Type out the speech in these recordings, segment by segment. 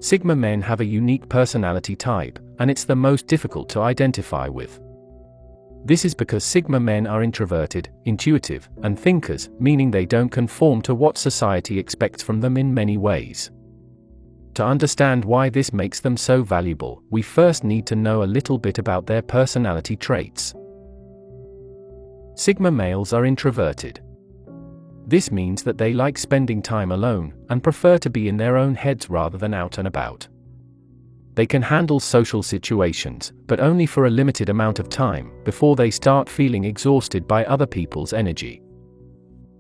Sigma men have a unique personality type, and it's the most difficult to identify with. This is because Sigma men are introverted, intuitive, and thinkers, meaning they don't conform to what society expects from them in many ways. To understand why this makes them so valuable, we first need to know a little bit about their personality traits. Sigma males are introverted. This means that they like spending time alone, and prefer to be in their own heads rather than out and about. They can handle social situations, but only for a limited amount of time, before they start feeling exhausted by other people's energy.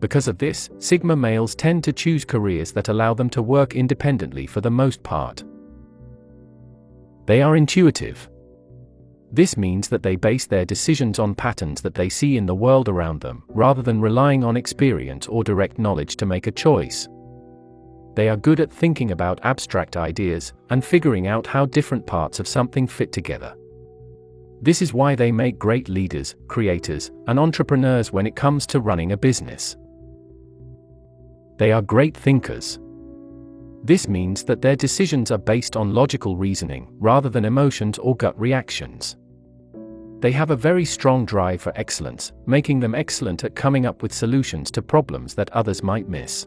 Because of this, Sigma males tend to choose careers that allow them to work independently for the most part. They are intuitive. This means that they base their decisions on patterns that they see in the world around them, rather than relying on experience or direct knowledge to make a choice. They are good at thinking about abstract ideas, and figuring out how different parts of something fit together. This is why they make great leaders, creators, and entrepreneurs when it comes to running a business. They are great thinkers. This means that their decisions are based on logical reasoning, rather than emotions or gut reactions. They have a very strong drive for excellence, making them excellent at coming up with solutions to problems that others might miss.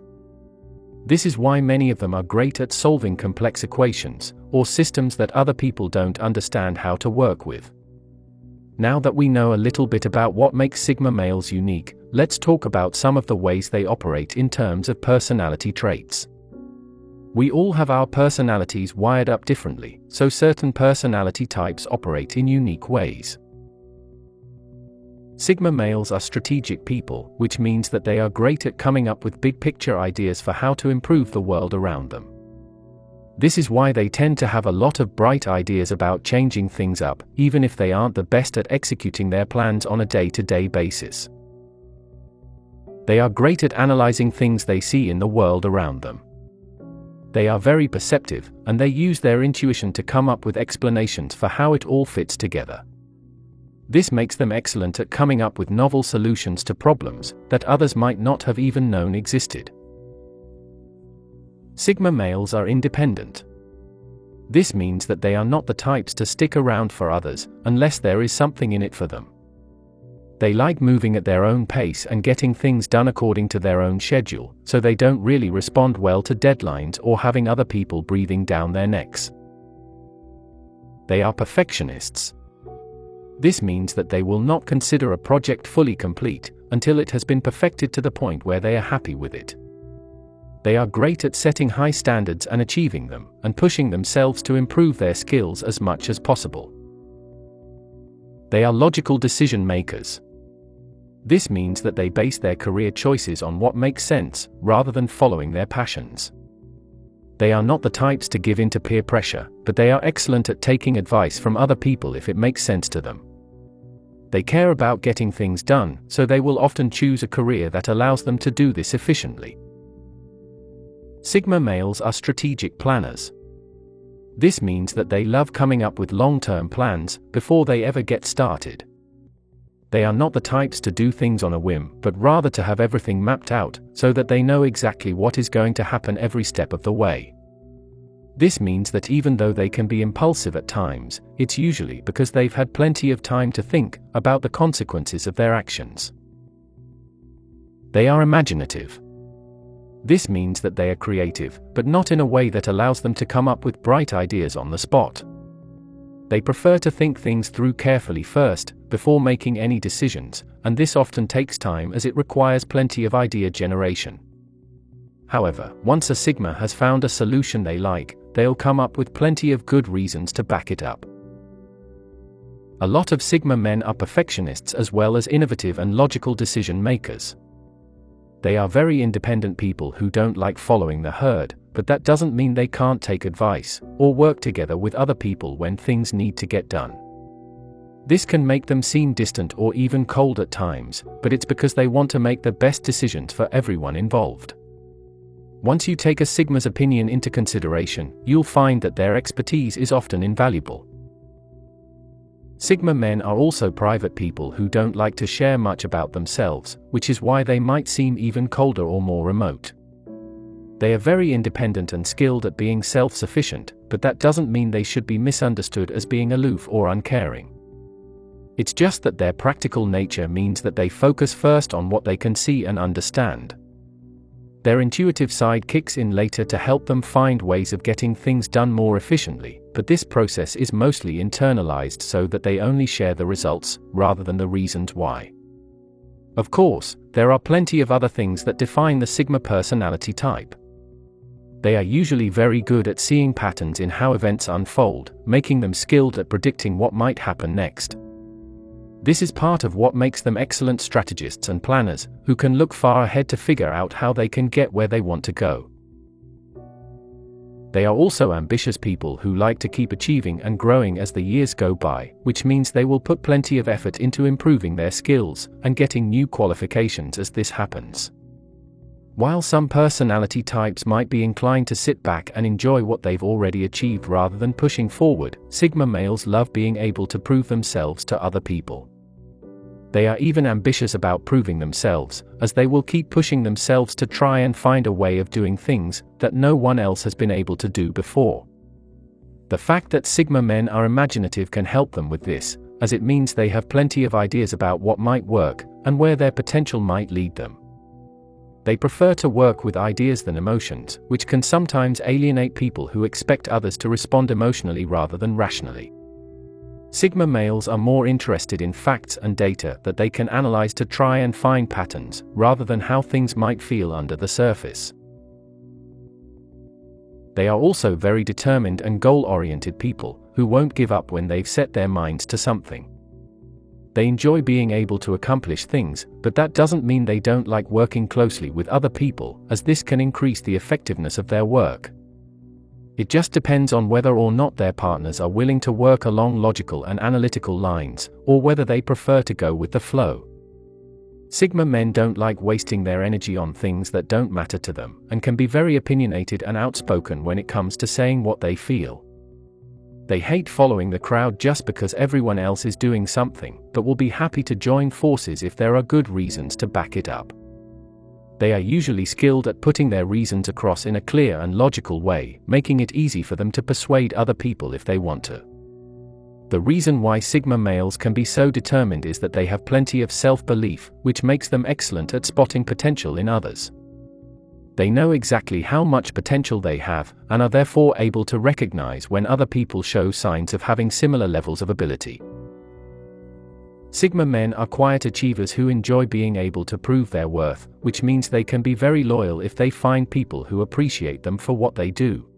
This is why many of them are great at solving complex equations, or systems that other people don't understand how to work with. Now that we know a little bit about what makes Sigma males unique, let's talk about some of the ways they operate in terms of personality traits. We all have our personalities wired up differently, so certain personality types operate in unique ways. Sigma males are strategic people, which means that they are great at coming up with big-picture ideas for how to improve the world around them. This is why they tend to have a lot of bright ideas about changing things up, even if they aren't the best at executing their plans on a day-to-day basis. They are great at analyzing things they see in the world around them. They are very perceptive, and they use their intuition to come up with explanations for how it all fits together. This makes them excellent at coming up with novel solutions to problems that others might not have even known existed. Sigma males are independent. This means that they are not the types to stick around for others, unless there is something in it for them. They like moving at their own pace and getting things done according to their own schedule, so they don't really respond well to deadlines or having other people breathing down their necks. They are perfectionists. This means that they will not consider a project fully complete until it has been perfected to the point where they are happy with it. They are great at setting high standards and achieving them, and pushing themselves to improve their skills as much as possible. They are logical decision makers. This means that they base their career choices on what makes sense, rather than following their passions. They are not the types to give in to peer pressure, but they are excellent at taking advice from other people if it makes sense to them. They care about getting things done, so they will often choose a career that allows them to do this efficiently. Sigma males are strategic planners. This means that they love coming up with long-term plans before they ever get started. They are not the types to do things on a whim, but rather to have everything mapped out, so that they know exactly what is going to happen every step of the way. This means that even though they can be impulsive at times, it's usually because they've had plenty of time to think about the consequences of their actions. They are imaginative. This means that they are creative, but not in a way that allows them to come up with bright ideas on the spot. They prefer to think things through carefully first, before making any decisions, and this often takes time as it requires plenty of idea generation. However, once a Sigma has found a solution they like, they'll come up with plenty of good reasons to back it up. A lot of Sigma men are perfectionists as well as innovative and logical decision makers. They are very independent people who don't like following the herd, but that doesn't mean they can't take advice, or work together with other people when things need to get done. This can make them seem distant or even cold at times, but it's because they want to make the best decisions for everyone involved. Once you take a Sigma's opinion into consideration, you'll find that their expertise is often invaluable. Sigma men are also private people who don't like to share much about themselves, which is why they might seem even colder or more remote. They are very independent and skilled at being self-sufficient, but that doesn't mean they should be misunderstood as being aloof or uncaring. It's just that their practical nature means that they focus first on what they can see and understand. Their intuitive side kicks in later to help them find ways of getting things done more efficiently, but this process is mostly internalized so that they only share the results, rather than the reasons why. Of course, there are plenty of other things that define the Sigma personality type. They are usually very good at seeing patterns in how events unfold, making them skilled at predicting what might happen next. This is part of what makes them excellent strategists and planners, who can look far ahead to figure out how they can get where they want to go. They are also ambitious people who like to keep achieving and growing as the years go by, which means they will put plenty of effort into improving their skills and getting new qualifications as this happens. While some personality types might be inclined to sit back and enjoy what they've already achieved rather than pushing forward, Sigma males love being able to prove themselves to other people. They are even ambitious about proving themselves, as they will keep pushing themselves to try and find a way of doing things that no one else has been able to do before. The fact that Sigma men are imaginative can help them with this, as it means they have plenty of ideas about what might work and where their potential might lead them. They prefer to work with ideas than emotions, which can sometimes alienate people who expect others to respond emotionally rather than rationally. Sigma males are more interested in facts and data that they can analyze to try and find patterns, rather than how things might feel under the surface. They are also very determined and goal-oriented people, who won't give up when they've set their minds to something. They enjoy being able to accomplish things, but that doesn't mean they don't like working closely with other people, as this can increase the effectiveness of their work. It just depends on whether or not their partners are willing to work along logical and analytical lines, or whether they prefer to go with the flow. Sigma men don't like wasting their energy on things that don't matter to them, and can be very opinionated and outspoken when it comes to saying what they feel. They hate following the crowd just because everyone else is doing something, but will be happy to join forces if there are good reasons to back it up. They are usually skilled at putting their reasons across in a clear and logical way, making it easy for them to persuade other people if they want to. The reason why Sigma males can be so determined is that they have plenty of self-belief, which makes them excellent at spotting potential in others. They know exactly how much potential they have, and are therefore able to recognize when other people show signs of having similar levels of ability. Sigma men are quiet achievers who enjoy being able to prove their worth, which means they can be very loyal if they find people who appreciate them for what they do.